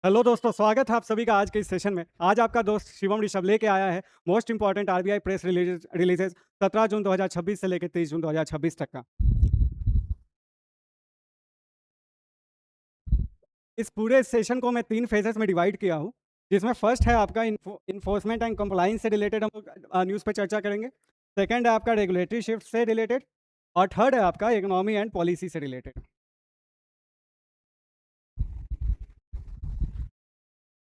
Hello दोस्तों, स्वागत है आप सभी का आज के इस सेशन में। आज आपका दोस्त शिवम ऋषभ लेके आया है most important RBI press releases 17 जून 2026 से लेकर 30 जून 2026 तक का। इस पूरे सेशन को मैं 3 फेजेस में डिवाइड किया हूँ, जिसमें फर्स्ट है आपका इन्फोर्समेंट एंड कंप्लाइंस से रिलेटेड हम लोग न्यूज़ पे चर्चा करेंगे। सेकंड है आपका रेगुलेटरी शिफ्ट से रिलेटेड और थर्ड है आपका इकोनॉमी एंड पॉलिसी से रिलेटेड।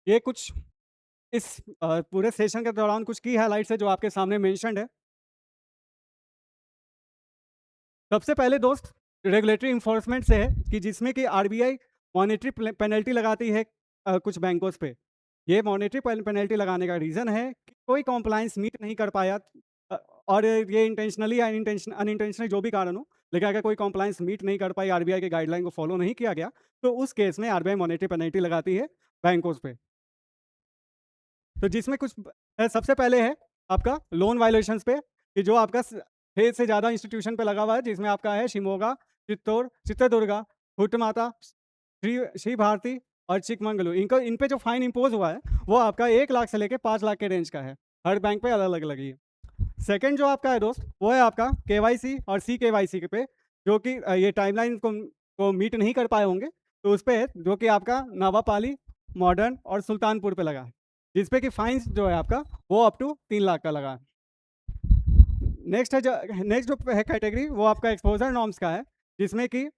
ये कुछ इस पूरे सेशन के दौरान कुछ की हाइलाइट्स है जो आपके सामने मेंशन्ड है। सबसे पहले दोस्त रेगुलेटरी इन्फोर्समेंट से है कि जिसमें कि आरबीआई मॉनेटरी पेनल्टी लगाती है कुछ बैंकों पे। ये मॉनेटरी पेनल्टी लगाने का रीज़न है कि कोई कॉम्प्लाइंस मीट नहीं कर पाया, अ, और ये इंटेंशनली या अनइंटेंशनली जो भी कारण हो, लेकिन अगर कोई कॉम्प्लाइंस मीट नहीं कर पाई, आरबीआई के गाइडलाइन को फॉलो नहीं किया गया, तो उस केस में आरबीआई मॉनेटरी पेनल्टी लगाती है बैंकों पे। तो जिसमें कुछ सबसे पहले है आपका लोन वायलेशंस पे, कि जो आपका 6 से ज़्यादा इंस्टीट्यूशन पे लगा हुआ है, जिसमें आपका है शिमोगा, चित्तौड़, चित्रदुर्गा, हुट्टमाता, श्री श्री भारती और चिकमंगलुरु। इनको इन पे जो फाइन इम्पोज हुआ है वो आपका 1 लाख से लेके 5 लाख के रेंज का है। हर बैंक पे अलग-अलग लगी है। सेकंड जो आपका है दोस्त, वो है आपका केवाईसी और सीकेवाईसी के पे, जो कि ये टाइमलाइन को मीट नहीं कर पाए होंगे, तो उस पे है जो कि आपका नवापाली, मॉडर्न और सुल्तानपुर पे लगा है। जिस पे कि फाइन्स जो है आपका वो अप टू 3 लाख का लगा है। नेक्स्ट जो है कैटेगरी, वो आपका एक्सपोज़र नॉर्म्स का है, जिसमें कि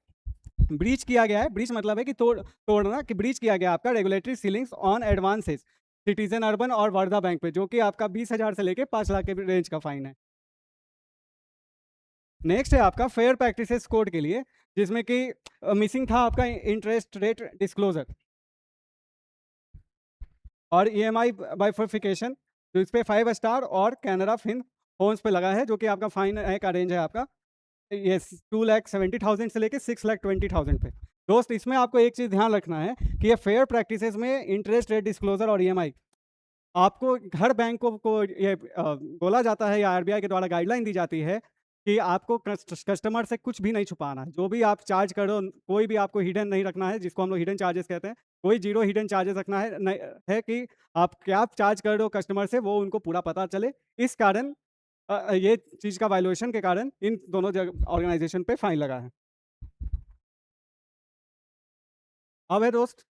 ब्रीच किया गया है। ब्रीच मतलब है कि तोड़ना, कि ब्रीच किया गया आपका regulatory ceilings on advances citizen urban और वर्धा बैंक पे, जो कि आपका 20,000 से लेके 5 लाख के रेंज का फाइन है। नेक्स्ट है आपका फेयर प्रैक्टिसेस कोड के लिए, जिसमें कि मिसिंग था आपका इंटरेस्ट रेट डिस्क्लोजर और ईएमआई बाइफर्फिकेशन, जो इस पे 5 स्टार और कैनरा फिन होम्स पे लगा है, जो कि आपका फाइन है का रेंज है आपका यस 2,70,000 से लेके 6,20,000 पे। दोस्त, इसमें आपको एक चीज़ ध्यान रखना है कि ये फेयर प्रैक्टिसेस में इंटरेस्ट रेट डिस्क्लोजर और ईएमआई आपको हर बैंक को ये बोला जाता है, या आरबीआई के द्वारा गाइडलाइन दी जाती है कि आपको कस्टमर से कुछ भी नहीं छुपाना है। जो भी आप चार्ज करो, कोई भी आपको हिडन नहीं रखना है, जिसको हम लोग हिडन चार्जेस कहते हैं। कोई जीरो हिडन चार्जेस रखना है नहीं, है कि आप क्या चार्ज कर रहे हो कस्टमर से, वो उनको पूरा पता चले। इस कारण ये चीज़ का वायलेशन के कारण इन दोनों जगह ऑर्गेनाइजेशन पे फाइन लगा है। अब है दोस्त,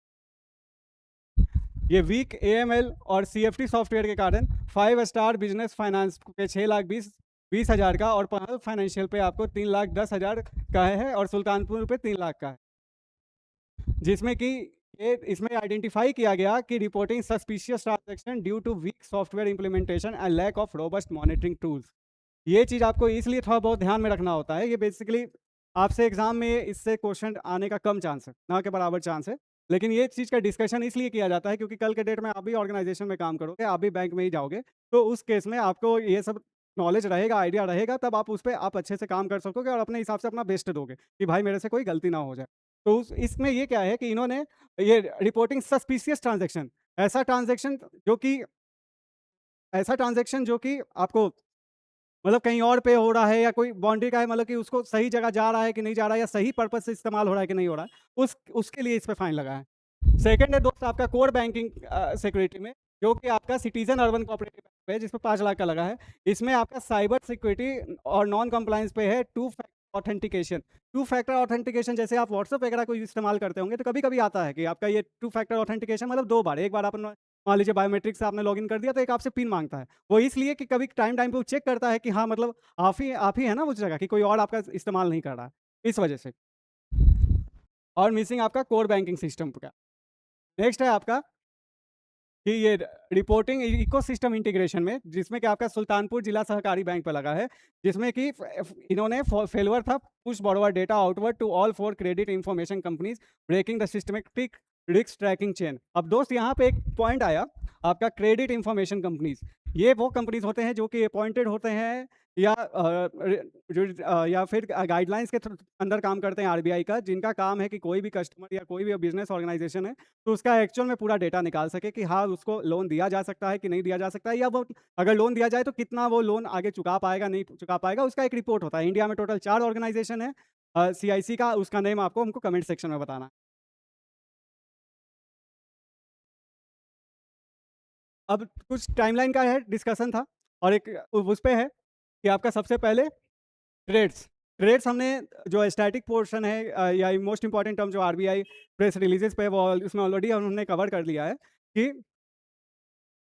ये वीक एएमएल और सीएफटी सॉफ्टवेयर के कारण 5 स्टार बिजनेस फाइनेंस पे 6,20,20,000 का और पहल फाइनेंशियल पे आपको 3,10,000 का है और सुल्तानपुर पे 3 लाख का है। जिसमें कि ये इसमें आइडेंटिफाई किया गया कि reporting suspicious transaction due to weak software implementation and lack of robust monitoring tools. ये चीज़ आपको इसलिए थोड़ा बहुत ध्यान में रखना होता है। ये बेसिकली आपसे एग्जाम में इससे क्वेश्चन आने का कम चांस है, ना के बराबर चांस है। लेकिन ये चीज़ का डिस्कशन इसलिए किया जाता है क्योंकि कल के डेट में आप भी ऑर्गेनाइजेशन में काम करोगे, आप भी बैंक में ही जाओगे, तो उस केस में आपको ये सब नॉलेज रहेगा, आइडिया रहेगा, तब आप उस पे आप अच्छे से काम कर सकोगे और अपने हिसाब से अपना बेस्ट दोगे कि भाई मेरे से कोई गलती ना हो जाए। तो इसमें ये क्या है कि इन्होंने ये रिपोर्टिंग सस्पिशियस ट्रांजेक्शन, ऐसा ट्रांजेक्शन जो कि ऐसा ट्रांजेक्शन जो कि आपको मतलब कहीं और पे हो रहा है, या कोई बाउंड्री का है, मतलब कि उसको सही जगह जा रहा है कि नहीं जा रहा है, या सही पर्पज से इस्तेमाल हो रहा है कि नहीं हो रहा है, उसके लिए इस पे फाइन लगा है। सेकंड है दोस्त आपका कोर बैंकिंग सिक्योरिटी में, जो कि आपका सिटीजन अर्बन कोऑपरेटिव बैंक है, जिसपे 5 लाख का लगा है। इसमें आपका साइबर सिक्योरिटी और नॉन कंप्लायंस पे है two factor authentication. Two factor authentication जैसे आप व्हाट्सएप वगैरह को इस्तेमाल करते होंगे, तो कभी कभी आता है कि आपका ये टू फैक्टर ऑथेंटिकेशन मतलब 2 बार, एक बार आप मान लीजिए बायोमेट्रिक से आपने लॉगिन कर दिया, तो एक आपसे पिन मांगता है। वो इसलिए कि कभी टाइम टाइम पे वो चेक करता है कि हाँ, मतलब आप ही है ना उस जगह, कि कोई और आपका इस्तेमाल नहीं कर रहा है, इस वजह से। और मिसिंग आपका कोर बैंकिंग सिस्टम का। नेक्स्ट है आपका कि ये रिपोर्टिंग इकोसिस्टम इंटीग्रेशन में, जिसमें कि आपका सुल्तानपुर जिला सहकारी बैंक पे लगा है, जिसमें कि इन्होंने फेलवर था push borrower data outward to all 4 credit information companies breaking the systematic risk tracking chain. अब दोस्त, यहाँ पे एक पॉइंट आया आपका क्रेडिट इंफॉर्मेशन कंपनीज। ये वो कंपनीज होते हैं जो कि अपॉइंटेड होते हैं, या या फिर गाइडलाइंस के अंदर काम करते हैं आरबीआई का, जिनका काम है कि कोई भी कस्टमर या कोई भी बिजनेस ऑर्गेनाइजेशन है, तो उसका एक्चुअल में पूरा डेटा निकाल सके कि हाँ, उसको लोन दिया जा सकता है कि नहीं दिया जा सकता है, या वो अगर लोन दिया जाए तो कितना वो लोन आगे चुका पाएगा, नहीं चुका पाएगा, उसका एक रिपोर्ट होता है। इंडिया में टोटल 4 ऑर्गेनाइजेशन है, सीआईसी का, उसका नेम आपको हमको कमेंट सेक्शन में बताना है। अब कुछ टाइमलाइन का है डिस्कशन था और एक उस पे है कि आपका सबसे पहले ट्रेड्स। ट्रेड्स हमने जो स्टैटिक पोर्शन है या मोस्ट इंपॉर्टेंट टर्म जो आरबीआई प्रेस रिलीजेस पे वो उसमें ऑलरेडी हमने कवर कर लिया है कि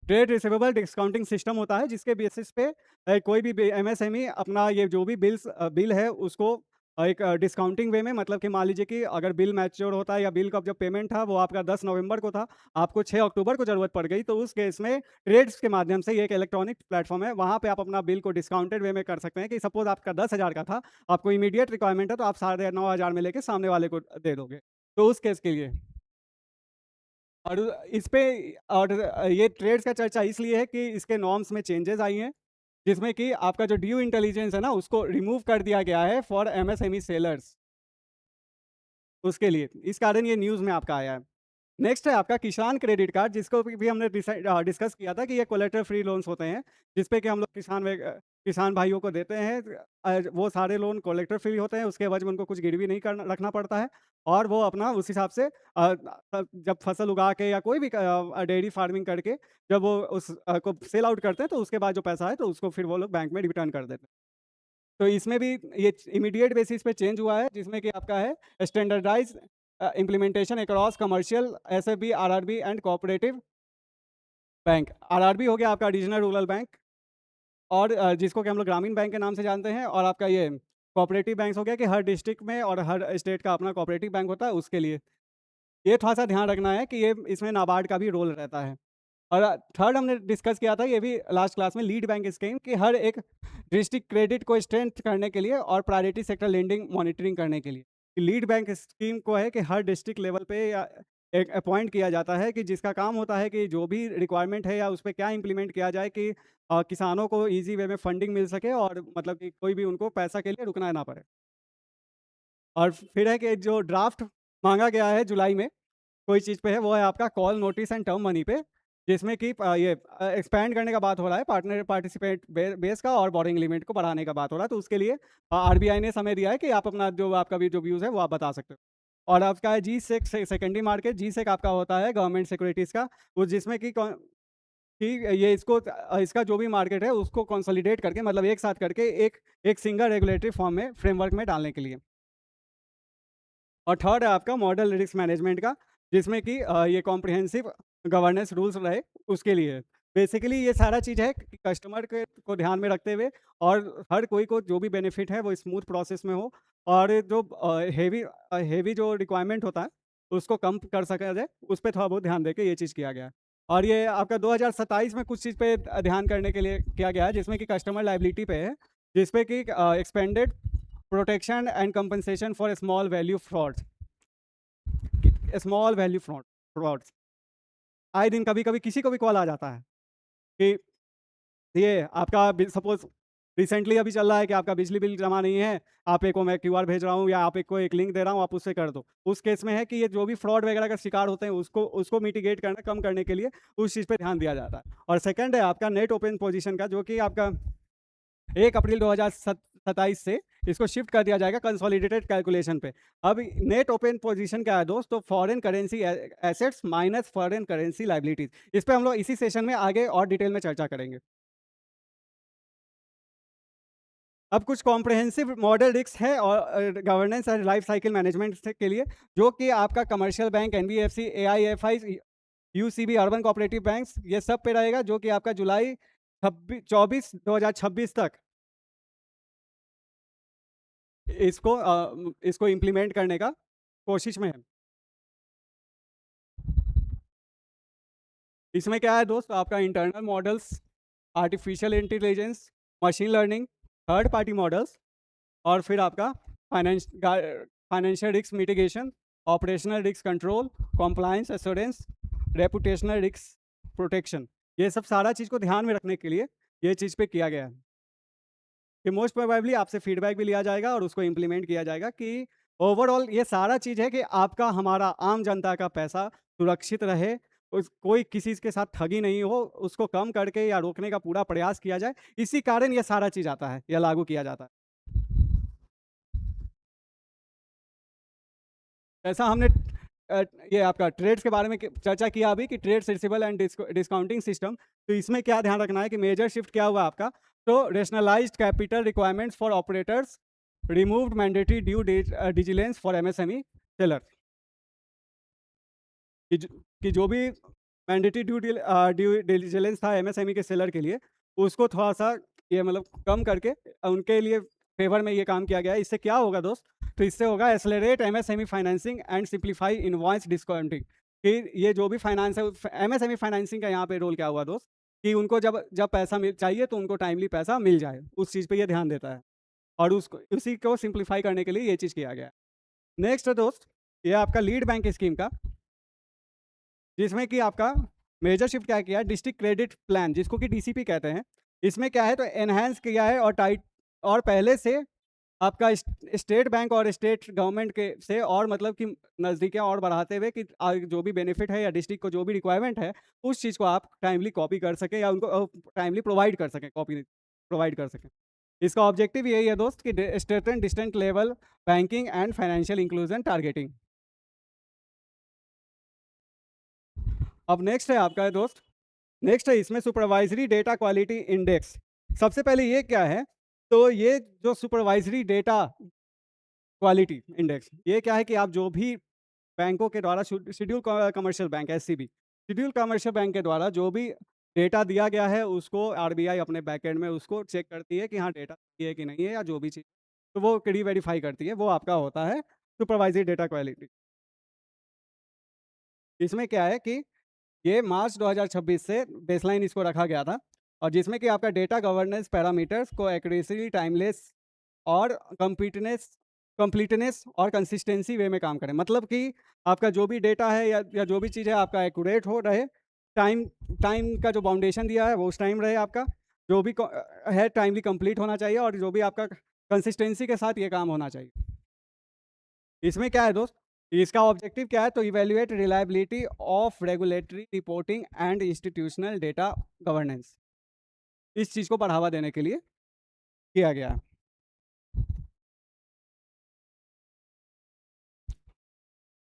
ट्रेड रिसीवेबल डिस्काउंटिंग सिस्टम होता है जिसके बेसिस पे कोई भी एमएसएमई अपना ये जो भी बिल है उसको एक डिस्काउंटिंग वे में, मतलब कि मान लीजिए कि अगर बिल मैच्योर होता है या बिल का जब पेमेंट था वो आपका 10 नवंबर को था, आपको 6 अक्टूबर को ज़रूरत पड़ गई, तो उस केस में ट्रेड्स के माध्यम से ये एक इलेक्ट्रॉनिक प्लेटफॉर्म है, वहाँ पे आप अपना बिल को डिस्काउंटेड वे में कर सकते हैं कि सपोज आपका 10,000 का था, आपको इमीडिएट रिक्वायरमेंट है तो आप 9,500 में लेके सामने वाले को दे दोगे, तो उस केस के लिए। और इस पे और ये ट्रेड्स का चर्चा इसलिए है कि इसके नॉर्म्स में चेंजेस आई हैं, जिसमें कि आपका जो ड्यू इंटेलिजेंस है ना, उसको रिमूव कर दिया गया है फॉर एमएसएमई सेलर्स, उसके लिए। इस कारण ये न्यूज़ में आपका आया है। नेक्स्ट है आपका किसान क्रेडिट कार्ड, जिसको भी हमने डिस्कस किया था कि ये कोलेटरल फ्री लोन्स होते हैं, जिसपे कि हम लोग किसान भाइयों को देते हैं। वो सारे लोन कोलेटरल फ्री होते हैं, उसके एवज में उनको कुछ गिरवी नहीं करना रखना पड़ता है और वो अपना उस हिसाब से जब फसल उगा के या कोई भी डेयरी फार्मिंग करके जब वो को सेल आउट करते हैं, तो उसके बाद जो पैसा है तो उसको फिर वो लोग बैंक में रिटर्न कर देते हैं। तो इसमें भी ये इमीडिएट बेसिस पे चेंज हुआ है, जिसमें कि आपका है standardize implementation across commercial SFB, RRB and cooperative bank. RRB हो गया आपका रीजनल रूरल बैंक और जिसको कि हम लोग ग्रामीण बैंक के नाम से जानते हैं, और आपका ये कोऑपरेटिव बैंक हो गया कि हर डिस्ट्रिक्ट में और हर स्टेट का अपना कोऑपरेटिव बैंक होता है, उसके लिए। ये थोड़ा-सा ध्यान रखना है कि ये इसमें नाबार्ड का भी रोल रहता है। और थर्ड हमने डिस्कस किया था, ये भी लास्ट क्लास में, लीड बैंक स्कीम, कि हर एक डिस्ट्रिक्ट क्रेडिट को स्ट्रेंथ करने के लिए और प्रायोरिटी सेक्टर लेंडिंग मॉनिटरिंग करने के लिए। लीड बैंक स्कीम को है कि हर डिस्ट्रिक्ट लेवल पे या एक अपॉइंट किया जाता है कि जिसका काम होता है कि जो भी रिक्वायरमेंट है या उस पे क्या इम्प्लीमेंट किया जाए कि किसानों को ईज़ी वे में फंडिंग मिल सके और मतलब कि कोई भी उनको पैसा के लिए रुकना ना पड़े। और फिर है कि जो ड्राफ्ट माँगा गया है जुलाई में कोई चीज़ पे है, वो है आपका call notice and term money पे, जिसमें कि ये एक्सपैंड करने का बात हो रहा है, पार्टनर पार्टिसिपेट बेस का, और बोरिंग लिमिट को बढ़ाने का बात हो रहा है, तो उसके लिए आरबीआई ने समय दिया है कि आप अपना जो आपका भी जो व्यूज़ है वो आप बता सकते हो। और आपका है जी सेक सेकेंडरी मार्केट, जी सेक आपका होता है गवर्नमेंट सिक्योरिटीज़ का, वो जिसमें कि ये इसका जो भी मार्केट है उसको कंसोलिडेट करके, मतलब एक साथ करके एक एक सिंगल रेगुलेटरी फॉर्म में, फ्रेमवर्क में डालने के लिए। और थर्ड है आपका मॉडल रिस्क मैनेजमेंट का, जिसमें कि ये कॉम्प्रिहेंसिव गवर्नेंस रूल्स रहे, उसके लिए है। बेसिकली ये सारा चीज़ है कि कस्टमर के को ध्यान में रखते हुए और हर कोई को जो भी बेनिफिट है वो स्मूथ प्रोसेस में हो, और जो हेवी जो रिक्वायरमेंट होता है उसको कम कर सका जाए, उस पे थोड़ा बहुत ध्यान देके ये चीज़ किया गया है। और ये आपका 2027 में कुछ चीज़ पे ध्यान करने के लिए किया गया है, जिसमें कि कस्टमर लायबिलिटी पे है, जिसपे कि expanded protection and compensation for small value frauds. Small value frauds आए दिन कभी कभी किसी को भी कॉल आ जाता है कि ये आपका सपोज रिसेंटली अभी चल रहा है कि आपका बिजली बिल जमा नहीं है, आप एक को मैं क्यूआर भेज रहा हूँ या आप एक को एक लिंक दे रहा हूँ, आप उससे कर दो। उस केस में है कि ये जो भी फ्रॉड वगैरह का शिकार होते हैं उसको उसको मिटिगेट करना, कम करने के लिए उस चीज़ पे ध्यान दिया जाता है। और सेकंड है आपका नेट ओपन पोजीशन का, जो कि आपका 1 अप्रैल 2027 से इसको शिफ्ट कर दिया जाएगा कंसोलिडेटेड कैलकुलेशन पे। अब नेट ओपन पोजीशन क्या है दोस्त, तो foreign currency assets minus foreign currency liabilities. इस पे हम लोग इसी सेशन में आगे और डिटेल में चर्चा करेंगे। अब कुछ कॉम्प्रिहेंसिव मॉडल रिस्क है और governance and life cycle management के लिए, जो कि आपका commercial bank, NBFC, AIFI, UCB, urban cooperative banks, ये सब पे रहेगा, जो कि आपका जुलाई 2026 तक इसको इम्प्लीमेंट करने का कोशिश में है। इसमें क्या है दोस्त, आपका internal models, artificial intelligence, machine learning, third party models, और फिर आपका financial risk mitigation, operational risk control, compliance assurance, reputational risk protection, ये सब सारा चीज़ को ध्यान में रखने के लिए ये चीज़ पे किया गया है कि मोस्ट प्रोबेबली आपसे फीडबैक भी लिया जाएगा और उसको इम्प्लीमेंट किया जाएगा कि ओवरऑल ये सारा चीज़ है कि आपका, हमारा, आम जनता का पैसा सुरक्षित रहे, कोई किसी के साथ ठगी नहीं हो, उसको कम करके या रोकने का पूरा प्रयास किया जाए। इसी कारण ये सारा चीज़ आता है या लागू किया जाता है। ऐसा हमने ये आपका ट्रेड्स के बारे में चर्चा किया अभी कि trades receivable and discounting system. तो इसमें क्या ध्यान रखना है कि मेजर शिफ्ट क्या हुआ आपका, तो rationalised capital requirements for operators, removed mandatory due diligence for MSME seller, कि जो भी मैंडेटरी ड्यू डिलिजेंस था एमएसएमई के सेलर के लिए, उसको थोड़ा सा ये मतलब कम करके उनके लिए फेवर में ये काम किया गया है। इससे क्या होगा दोस्त, तो इससे होगा accelerate MSME financing and simplify invoice discounting. कि ये जो भी फाइनेंस है, एमएसएमई फाइनेंसिंग का यहाँ पे रोल क्या हुआ दोस्त, कि उनको जब जब पैसा मिल चाहिए तो उनको टाइमली पैसा मिल जाए, उस चीज़ पे ये ध्यान देता है और उसको उसी को सिंप्लीफाई करने के लिए ये चीज़ किया गया है। नेक्स्ट है दोस्त, ये आपका लीड बैंक स्कीम का, जिसमें कि आपका मेजर शिफ्ट क्या किया है, डिस्ट्रिक्ट क्रेडिट प्लान जिसको कि डीसीपी कहते हैं। इसमें क्या है तो एनहांस किया है और टाइट और पहले से आपका स्टेट बैंक और स्टेट गवर्नमेंट के से और मतलब कि नज़दीकियाँ और बढ़ाते हुए कि जो भी बेनिफिट है या डिस्ट्रिक्ट को जो भी रिक्वायरमेंट है, उस चीज़ को आप टाइमली कॉपी कर सकें या उनको टाइमली प्रोवाइड कर सकें, कॉपी प्रोवाइड कर सकें। इसका ऑब्जेक्टिव यही है दोस्त कि state distant level banking and financial inclusion targeting. अब नेक्स्ट है आपका दोस्त, नेक्स्ट है इसमें सुपरवाइजरी डेटा क्वालिटी इंडेक्स। सबसे पहले ये क्या है, तो ये जो सुपरवाइजरी डेटा क्वालिटी इंडेक्स, ये क्या है कि आप जो भी बैंकों के द्वारा schedule commercial bank SCB, schedule commercial bank के द्वारा जो भी डेटा दिया गया है उसको आरबीआई अपने बैकएंड में उसको चेक करती है कि हाँ डेटा सही है कि नहीं है या जो भी चीज़, तो वो वेरीफाई करती है, वो आपका होता है सुपरवाइजरी डेटा क्वालिटी। इसमें क्या है कि ये मार्च 2026 से बेसलाइन इसको रखा गया था और जिसमें कि आपका डेटा गवर्नेंस पैरामीटर्स को एक्यूरेसी, टाइमलेस और कंप्लीटनेस और कंसिस्टेंसी वे में काम करें। मतलब कि आपका जो भी डेटा है या जो भी चीज़ है आपका एक्यूरेट हो रहे, टाइम टाइम का जो बाउंडेशन दिया है वो उस टाइम रहे, आपका जो भी है टाइमली कंप्लीट होना चाहिए और जो भी आपका कंसिस्टेंसी के साथ ये काम होना चाहिए। इसमें क्या है दोस्त, इसका ऑब्जेक्टिव क्या है, तो evaluate reliability of regulatory reporting and institutional data governance, इस चीज़ को बढ़ावा देने के लिए किया गया है।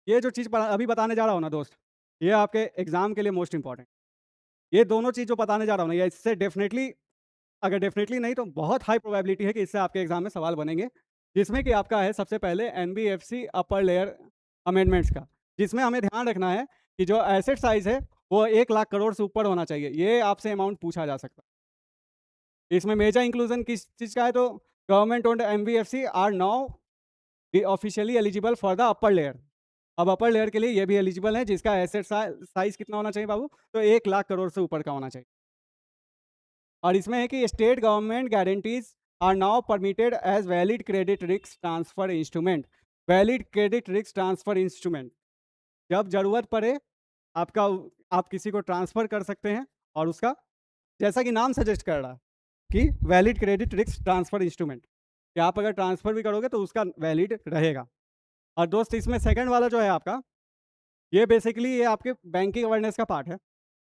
ये जो चीज़ अभी बताने जा रहा हूँ ना दोस्त, ये आपके एग्जाम के लिए मोस्ट इंपॉर्टेंट, ये दोनों चीज़ जो बताने जा रहा हूँ ना, ये इससे डेफिनेटली, अगर डेफिनेटली नहीं तो बहुत हाई प्रोबेबिलिटी है कि इससे आपके एग्जाम में सवाल बनेंगे। जिसमें कि आपका है सबसे पहले एनबीएफसी अपर लेयर अमेंडमेंट्स का, जिसमें हमें ध्यान रखना है कि जो एसेट साइज है वो 1 लाख करोड़ से ऊपर होना चाहिए, ये आपसे अमाउंट पूछा जा सकता है। इसमें मेजर इंक्लूजन किस चीज़ का है, तो government owned NBFC are now officially eligible for the upper layer. अब अपर लेयर के लिए ये भी एलिजिबल है जिसका एसेट साइज कितना होना चाहिए बाबू, तो 1 लाख करोड़ से ऊपर का होना चाहिए। और इसमें है कि state government guarantees are now permitted as valid credit risk transfer instrument. Valid credit risk transfer instrument, जब जरूरत पड़े आपका, आप किसी को ट्रांसफर कर सकते हैं और उसका, जैसा कि नाम सजेस्ट कर रहा है कि valid credit risk transfer instrument, कि आप अगर ट्रांसफर भी करोगे तो उसका वैलिड रहेगा। और दोस्त इसमें सेकंड वाला जो है आपका, ये बेसिकली ये आपके बैंकिंग अवेयरनेस का पार्ट है,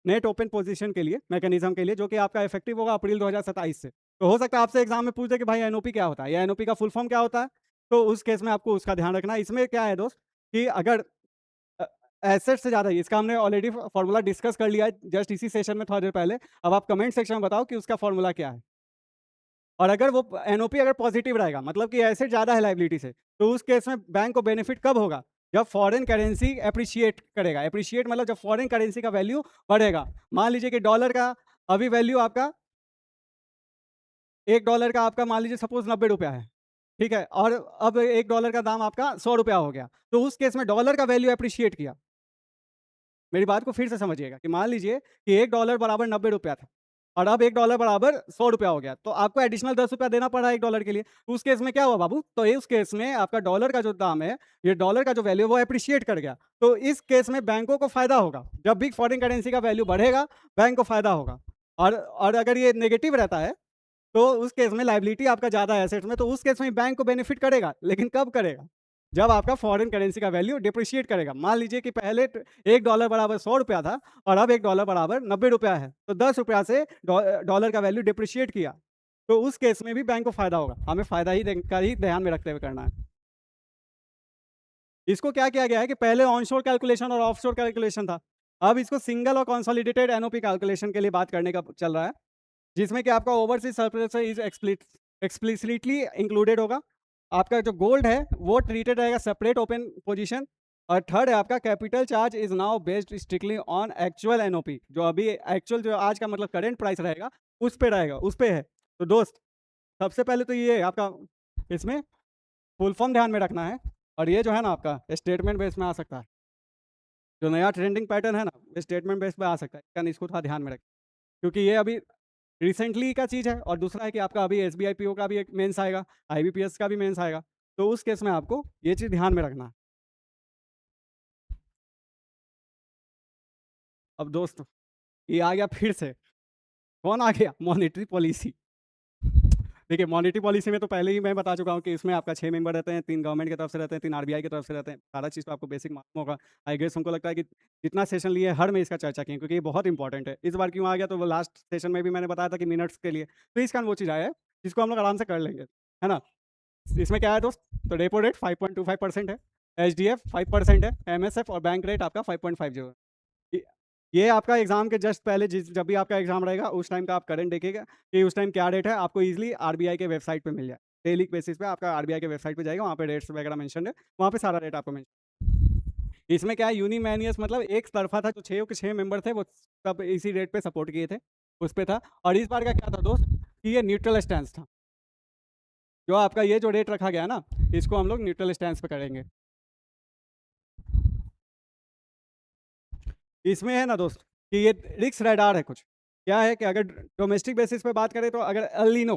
नेट ओपन पोजीशन के लिए मैकेनिज्म के लिए, जो कि आपका इफेक्टिव होगा अप्रैल 2027 से। तो हो सकता है आपसे एग्जाम में पूछ दे कि भाई एनओपी क्या होता है या एनओपी का फुल फॉर्म क्या होता है, तो उस केस में आपको उसका ध्यान रखना है। इसमें क्या है दोस्त कि अगर एसेट से ज़्यादा, इसका हमने ऑलरेडी फॉर्मूला डिस्कस कर लिया है जस्ट इसी सेशन में थोड़ा देर पहले। अब आप कमेंट सेक्शन में बताओ कि उसका फॉर्मूला क्या है। और अगर वो एनओपी अगर पॉजिटिव रहेगा, मतलब कि एसेट ज़्यादा है लाइबिलिटी से, तो उस केस में बैंक को बेनिफिट कब होगा, जब फॉरेन करेंसी एप्रिशिएट करेगा। एप्रिशिएट मतलब जब फॉरेन करेंसी का वैल्यू बढ़ेगा। मान लीजिए कि डॉलर का अभी वैल्यू आपका, $1 का आपका मान लीजिए सपोज 90 रुपया है, ठीक है, और अब $1 का दाम आपका 100 रुपया हो गया, तो उस केस में डॉलर का वैल्यू एप्रिशिएट किया। मेरी बात को फिर से समझिएगा कि मान लीजिए कि $1 बराबर 90 रुपया था और अब $1 बराबर 100 रुपया हो गया, तो आपको एडिशनल 10 रुपया देना पड़ा $1 के लिए। उस केस में क्या हुआ बाबू, तो उस केस में आपका डॉलर का जो दाम है, ये डॉलर का जो वैल्यू वो एप्रिशिएट कर गया। तो इस केस में बैंकों को फायदा होगा, जब भी फॉरेन करेंसी का वैल्यू बढ़ेगा बैंक को फायदा होगा। और अगर ये नेगेटिव रहता है तो उस केस में लायबिलिटी आपका ज़्यादा है एसेट्स में, तो उस केस में बैंक को बेनिफिट करेगा, लेकिन कब करेगा, जब आपका फॉरेन करेंसी का वैल्यू डिप्रिशिएट करेगा। मान लीजिए कि पहले $1 बराबर 100 रुपया था और अब $1 बराबर 90 रुपया है, तो 10 रुपया से डॉलर का वैल्यू डिप्रिशिएट किया, तो उस केस में भी बैंक को फायदा होगा। हमें फायदा ही ध्यान में रखते हुए करना है। इसको क्या किया गया है कि पहले ऑनशोर कैलकुलेशन और ऑफशोर कैलकुलेशन था, अब इसको सिंगल और कंसोलिडेटेड एनओपी कैलकुलेशन के लिए बात करने का चल रहा है, जिसमें कि आपका overseas surplus is explicitly included होगा। आपका जो गोल्ड है वो ट्रीटेड रहेगा सेपरेट ओपन पोजीशन। और थर्ड है आपका capital charge is now based strictly on actual NOP, जो अभी एक्चुअल जो आज का मतलब करेंट प्राइस रहेगा उस पे रहेगा, उस पे है। तो दोस्त सबसे पहले तो ये आपका इसमें फुल फॉर्म ध्यान में रखना है, और ये जो है ना आपका स्टेटमेंट बेस में आ सकता है, जो नया ट्रेंडिंग पैटर्न है ना स्टेटमेंट बेस पे आ सकता है, यानी इसको थोड़ा ध्यान में रखें, क्योंकि ये अभी रिसेंटली का चीज़ है। और दूसरा है कि आपका अभी एसबीआई पीओ का भी एक मेंस आएगा, आईबीपीएस का भी मेंस आएगा, तो उस केस में आपको ये चीज़ ध्यान में रखना है। अब दोस्त ये आ गया फिर से, कौन आ गया? Monetary policy. देखिए मॉनेटरी पॉलिसी में तो पहले ही मैं बता चुका हूँ कि इसमें आपका 6 मेंबर रहते हैं, 3 गवर्नमेंट की तरफ से रहते हैं, 3 आरबीआई की तरफ से रहते हैं। सारा चीज़ तो आपको बेसिक मालूम होगा। आई गेस हमको लगता है कि जितना सेशन लिए हर में इसका चर्चा किए, क्योंकि ये बहुत इंपॉर्टेंट है। इस बार क्यों आ गया, तो वो लास्ट सेशन में भी मैंने बताया था कि मिनट्स के लिए, तो इस कारण वो चीज़ आया है जिसको हम लोग आराम से कर लेंगे, है ना। इसमें क्या है दोस्त, तो रेपो रेट 5.25% है, एचडीएफ 5% है, एमएसएफ और बैंक रेट आपका 5.50 है। ये ये आपका एग्जाम के जस्ट पहले जब भी आपका एग्जाम रहेगा उस टाइम का आप करंट देखिएगा कि उस टाइम क्या रेट है, आपको इजीली आरबीआई के वेबसाइट पे मिल जाए। डेली बेसिस पे आपका आरबीआई के वेबसाइट पे जाएगा, वहाँ पे रेट्स वगैरह मेंशन है, वहाँ पे सारा रेट आपको मेंशन। इसमें क्या है, यूनिमैनियस मतलब एक तरफा था, जो 6 के 6 मेंबर थे वो सब इसी रेट पे सपोर्ट किए थे, उस पे था। और इस बार का क्या था दोस्त कि ये न्यूट्रल स्टैंस था, जो आपका ये जो रेट रखा गया ना इसको हम लोग न्यूट्रल स्टैंस पे करेंगे। इसमें है ना दोस्त कि ये रिक्स रडार है कुछ, क्या है कि अगर डोमेस्टिक बेसिस पे बात करें तो अगर अलिनो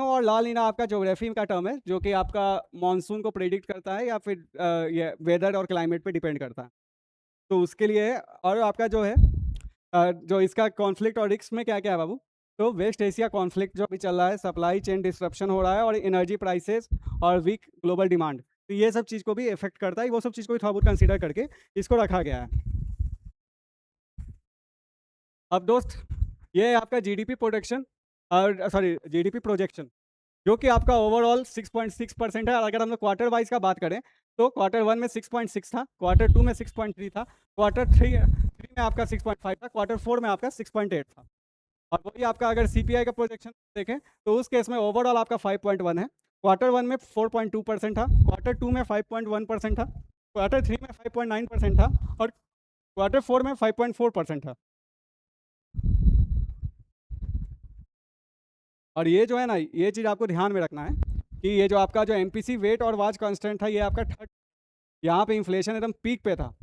और ला लीना आपका ज्योग्राफी का टर्म है, जो कि आपका मानसून को प्रेडिक्ट करता है या फिर ये वेदर और क्लाइमेट पे डिपेंड करता है, तो उसके लिए है। और आपका जो है जो इसका कॉन्फ्लिक्ट और रिस्क में क्या क्या है बाबू, तो वेस्ट एशिया कॉन्फ्लिक्ट जो अभी चल रहा है, सप्लाई चेन डिस्ट्रप्शन हो रहा है, और एनर्जी प्राइसेस और वीक ग्लोबल डिमांड, तो ये सब चीज़ को भी इफेक्ट करता है, वो सब चीज़ को भी थोड़ा बहुत कंसिडर करके इसको रखा गया है। अब दोस्त ये है आपका जीडीपी प्रोडक्शन, और सॉरी जीडीपी प्रोजेक्शन, जो कि आपका ओवरऑल 6.6% है। और अगर हम लोग क्वार्टर वाइज का बात करें तो क्वार्टर 1 में 6.6 था, क्वार्टर 2 में 6.3 था, क्वार्टर 3 में आपका 6.5 था, क्वार्टर 4 में आपका 6.8 था। और वही आपका अगर सीपीआई का प्रोजेक्शन देखें तो उस केस में ओवरऑल आपका 5.1 है, क्वार्टर 1 में 4.2% था, क्वार्टर 2 में 5.1% था, क्वार्टर 3 में 5.9% था, और क्वार्टर 4 में 5.4% था। और ये जो है ना, ये चीज़ आपको ध्यान में रखना है कि ये जो आपका जो एमपीसी वेट और वाच कांस्टेंट था, ये आपका थर्ड, यहाँ पे इन्फ्लेशन एकदम पीक पे था,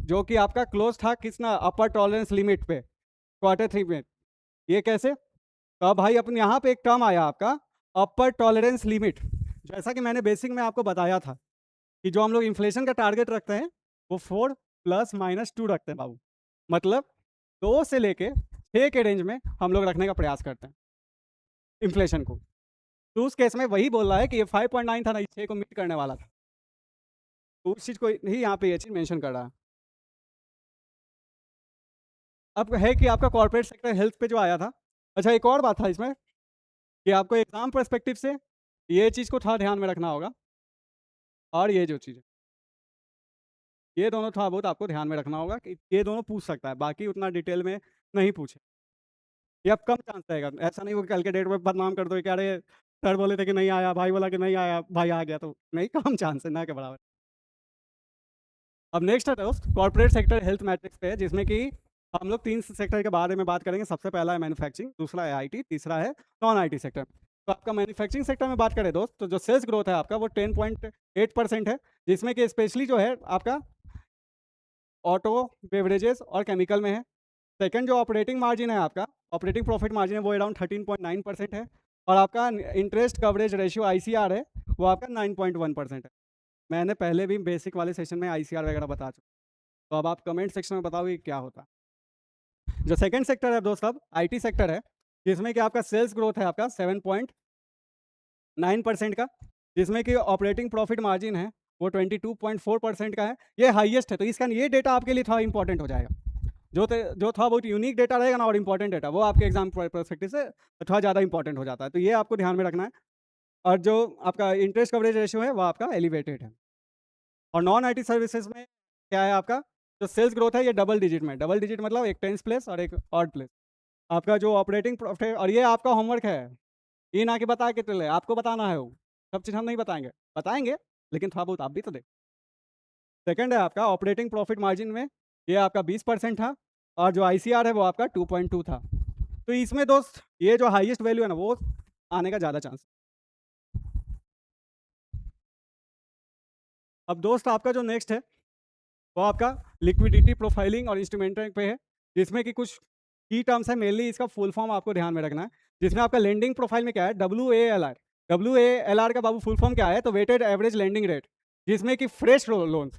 जो कि आपका क्लोज था किसना, अपर टॉलरेंस लिमिट पे क्वार्टर 3 में। ये कैसे, तो अब भाई अपन यहाँ पे एक टर्म आया आपका अपर टॉलरेंस लिमिट। जैसा कि मैंने बेसिक में आपको बताया था कि जो हम लोग इन्फ्लेशन का टारगेट रखते हैं वो 4 ± 2 रखते हैं बाबू, मतलब 2 से लेके 6 के रेंज में हम लोग रखने का प्रयास करते हैं इन्फ्लेशन को। तो उस केस में वही बोल रहा है कि ये 5.9 था ना, 6 को मीट करने वाला था, तो उस चीज़ को ही यहाँ पे ये चीज़ मेंशन कर रहा है। अब है कि आपका कॉर्पोरेट सेक्टर हेल्थ पे जो आया था, अच्छा एक और बात था इसमें कि आपको एग्जाम पर्सपेक्टिव से ये चीज़ को थोड़ा ध्यान में रखना होगा, और ये जो चीज़ है ये दोनों थोड़ा बहुत आपको ध्यान में रखना होगा कि ये दोनों पूछ सकता है, बाकी उतना डिटेल में नहीं पूछे। ये अब कम चांस रहेगा, ऐसा नहीं हो कि कल के डेट में बदनाम कर दो कि अरे सर बोले थे कि नहीं आया, भाई बोला कि नहीं आया, भाई आ गया, तो नहीं, कम चांस है ना के बराबर। अब नेक्स्ट है दोस्त कॉर्पोरेट सेक्टर हेल्थ मैट्रिक्स पे है, जिसमें कि हम लोग 3 सेक्टर के बारे में बात करेंगे। सबसे पहला है मैन्युफैक्चरिंग, दूसरा है आईटी, तीसरा है नॉन आईटी सेक्टर। तो आपका मैन्युफैक्चरिंग सेक्टर में बात करें दोस्त, तो जो सेल्स ग्रोथ है आपका वो 10.8% है, जिसमें कि स्पेशली जो है आपका ऑटो, बेवरेजेस और केमिकल में है। सेकंड जो ऑपरेटिंग मार्जिन है आपका, ऑपरेटिंग प्रॉफिट मार्जिन है, वो अराउंड 13.9% है, और आपका इंटरेस्ट कवरेज रेशियो आईसीआर है वो आपका 9.1% है। मैंने पहले भी बेसिक वाले सेशन में आईसीआर वगैरह बता चुका, तो अब आप कमेंट सेक्शन में बताओ कि क्या होता है। जो सेकंड सेक्टर है दोस्त अब आईटी सेक्टर है, जिसमें कि आपका सेल्स ग्रोथ है आपका 7.9% का, जिसमें कि ऑपरेटिंग प्रॉफिट मार्जिन है वो 22.4% का है, ये हाईएस्ट है। तो इसका ये डेटा आपके लिए थोड़ा इंपॉर्टेंट हो जाएगा, जो थोड़ा बहुत यूनिक डेटा रहेगा ना और इंपॉर्टेंट डेटा, वो आपके एग्जाम परस्पेक्टिव से थोड़ा ज़्यादा इंपॉर्टेंट हो जाता है, तो ये आपको ध्यान में रखना है। और जो आपका इंटरेस्ट कवरेज रेशियो है वो आपका एलिवेटेड है। और नॉन आईटी सर्विसेज में क्या है आपका जो सेल्स ग्रोथ है ये डबल डिजिट में, डबल डिजिट मतलब एक टेंस प्लेस और एक ऑड प्लेस। आपका जो ऑपरेटिंग प्रॉफिट, और ये आपका होमवर्क है, ये ना कि बता के चले, आपको बताना है वो, सब चीज़ हम नहीं बताएंगे, बताएंगे लेकिन थोड़ा बहुत आप भी तो देख। सेकंड है आपका ऑपरेटिंग प्रॉफिट मार्जिन में, ये आपका 20% था, और जो आईसीआर है वो आपका 2.2 था। तो इसमें दोस्त ये जो हाईएस्ट वैल्यू है ना वो आने का ज़्यादा चांस। अब दोस्त आपका जो नेक्स्ट है वो आपका लिक्विडिटी प्रोफाइलिंग और इंस्ट्रूमेंटिंग पे है, जिसमें कि कुछ की टर्म्स है, मेनली इसका फुल फॉर्म आपको ध्यान में रखना है। जिसमें आपका लेंडिंग प्रोफाइल में क्या है, WALR, WALR का बाबू फुल फॉर्म क्या है, तो वेटेड एवरेज लेंडिंग रेट, जिसमें कि फ्रेश लोन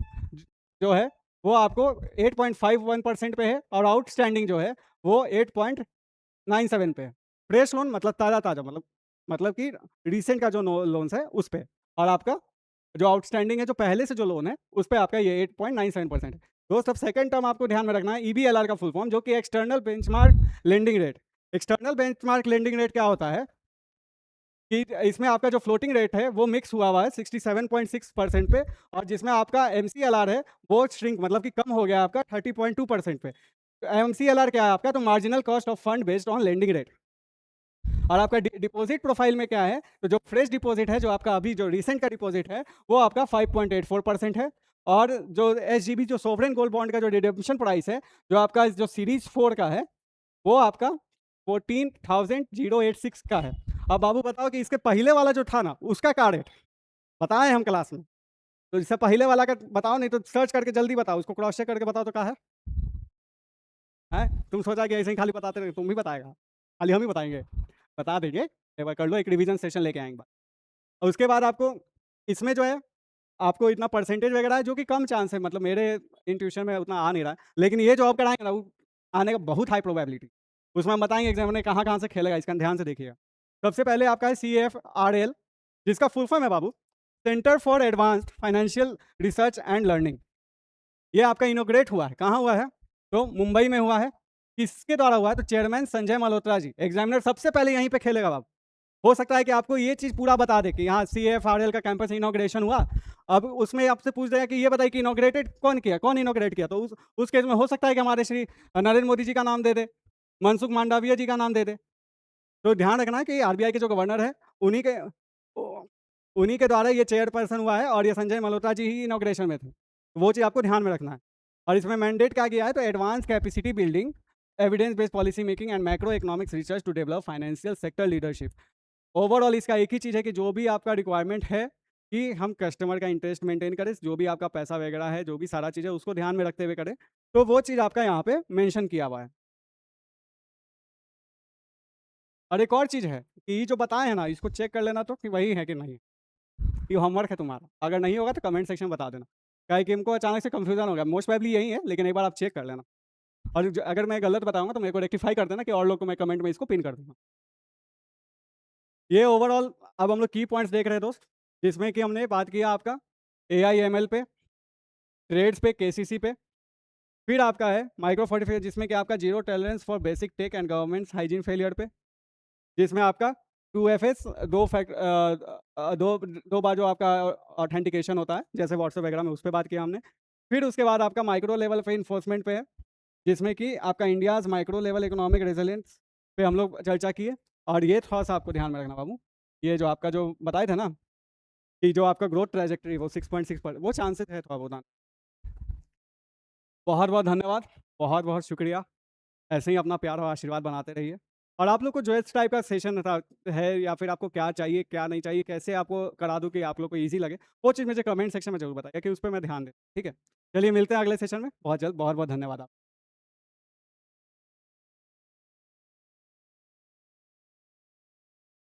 जो है वो आपको 8.51% पे है, और आउटस्टैंडिंग जो है वो 8.97 पे है। फ्रेश लोन मतलब ताज़ा ताज़ा, मतलब कि रिसेंट का जो लोन्स है उस पे, और आपका जो आउटस्टैंडिंग है जो पहले से जो लोन है उस पे आपका ये 8.97% है। दोस्त अब सेकंड टर्म आपको ध्यान में रखना है, EBLR का फुल फॉर्म, जो कि external benchmark lending rate. External benchmark lending rate क्या होता है कि इसमें आपका जो फ्लोटिंग रेट है वो मिक्स हुआ है 67.6% पे, और जिसमें आपका MCLR है वो श्रिंक मतलब कि कम हो गया आपका 30.2% पे। MCLR क्या है आपका, तो marginal cost of fund based on lending rate. और आपका डिपॉजिट प्रोफाइल में क्या है, तो जो फ्रेश डिपॉजिट है, जो आपका अभी जो रिसेंट का डिपॉजिट है वो आपका 5.84% है, और जो SGB जो सोवरेन गोल्ड बॉन्ड का जो रिडेम्पशन प्राइस है, जो आपका जो सीरीज 4 का है वो आपका 14,086 का है। अब बाबू बताओ कि इसके पहले वाला जो था ना उसका क्या रेट बताएं हम क्लास में, तो इससे पहले वाला का बताओ, नहीं तो सर्च करके जल्दी बताओ, उसको क्रॉस चेक करके बताओ तो क्या है? तुम सोचा कि ऐसे ही खाली बताते रहे, तुम भी बताएगा, खाली हम ही बताएंगे? बता देंगे, एक बार कर लो, एक रिवीजन सेशन लेके आएंगे। और उसके बाद आपको इसमें जो है आपको इतना परसेंटेज वगैरह है जो कि कम चांस है, मतलब मेरे इंट्यूशन में उतना आ नहीं रहा है, लेकिन ये जॉब कराएंगे ना वो आने का बहुत हाई प्रोबेबिलिटी। उसमें हम बताएंगे एग्जाम में कहाँ कहाँ से खेलेगा, इसका ध्यान से देखिएगा। सबसे पहले आपका है CFRL, जिसका फुल फॉर्म है बाबू centre for advanced financial research and learning. ये आपका इनोग्रेट हुआ है, कहाँ हुआ है, तो मुंबई में हुआ है। किसके द्वारा हुआ है, तो चेयरमैन संजय मल्होत्रा जी, एग्जामिनर सबसे पहले यहीं पे खेलेगा बाबू। हो सकता है कि आपको ये चीज़ पूरा बता दे कि यहाँ CFRL का कैंपस इनॉग्रेशन हुआ, अब उसमें आपसे पूछ देगा कि ये बताइए कि इनॉग्रेटेड कौन किया, कौन इनॉग्रेट किया, तो उस केस में हो सकता है कि हमारे श्री नरेंद्र मोदी जी का नाम दे दे, मनसुख मांडविया जी का नाम दे दे। तो ध्यान रखना कि RBI के जो गवर्नर है उन्हीं के उन्हीं के द्वारा ये चेयरपर्सन हुआ है, और ये संजय मल्होत्रा जी ही इनॉग्रेशन में थे, वो चीज़ आपको ध्यान में रखना है। और इसमें मैंडेट क्या किया है, तो advance capacity building, evidence based policy making and macro economics research to develop financial sector leadership. Overall इसका एक ही चीज़ है कि जो भी आपका रिक्वायरमेंट है कि हम कस्टमर का इंटरेस्ट मेंटेन करें, जो भी आपका पैसा वगैरह है, जो भी सारा चीज़ है उसको ध्यान में रखते हुए करें, तो वो चीज़ आपका यहाँ पे मेंशन किया हुआ है। और एक और चीज़ है कि ये जो बताए हैं ना इसको चेक कर लेना तो कि वही है कि नहीं, ये होमवर्क है तुम्हारा, अगर नहीं होगा तो कमेंट सेक्शन में बता देना, क्या कि हमको अचानक से कंफ्यूजन हो गया, मोस्ट प्रोबेबली यही है, लेकिन एक बार आप चेक कर लेना, और अगर मैं गलत बताऊंगा तो मेरे को रेक्टिफाई कर देना कि और लोग को मैं कमेंट में इसको पिन कर दूंगा। ये ओवरऑल अब हम लोग की पॉइंट्स देख रहे हैं दोस्त, जिसमें कि हमने बात किया आपका AIML पे, ट्रेड्स पे, KCC पे, फिर आपका है माइक्रो फोर्टिफिकेशन, जिसमें कि आपका zero tolerance for basic tech and governments hygiene failure पे, जिसमें आपका 2FS दो दो बार जो आपका ऑथेंटिकेशन होता है जैसे व्हाट्सएप वगैरह में, उस पर बात किया हमने। फिर उसके बाद आपका माइक्रो लेवल पे इन्फोर्समेंट पे है, जिसमें कि आपका India's micro level economic resilience पे हम लोग चर्चा किए। और ये थोड़ा सा आपको ध्यान में रखना बाबू, ये जो आपका जो बताए थे ना कि जो आपका ग्रोथ ट्रैजेक्टरी वो 6.6 पर वो चांसेस है थोड़ा बहुत। बहुत बहुत धन्यवाद, बहुत बहुत शुक्रिया, ऐसे ही अपना प्यार और आशीर्वाद बनाते रहिए। और आप लोग को जो इस टाइप का सेशन है, या फिर आपको क्या चाहिए क्या नहीं चाहिए, कैसे आपको करा दूँ कि आप लोग को ईजी लगे, वो चीज़ मुझे कमेंट सेक्शन में जरूर बताइए कि उस पर मैं ध्यान दें। ठीक है, चलिए मिलते हैं अगले सेशन में बहुत जल्द। बहुत बहुत धन्यवाद आप।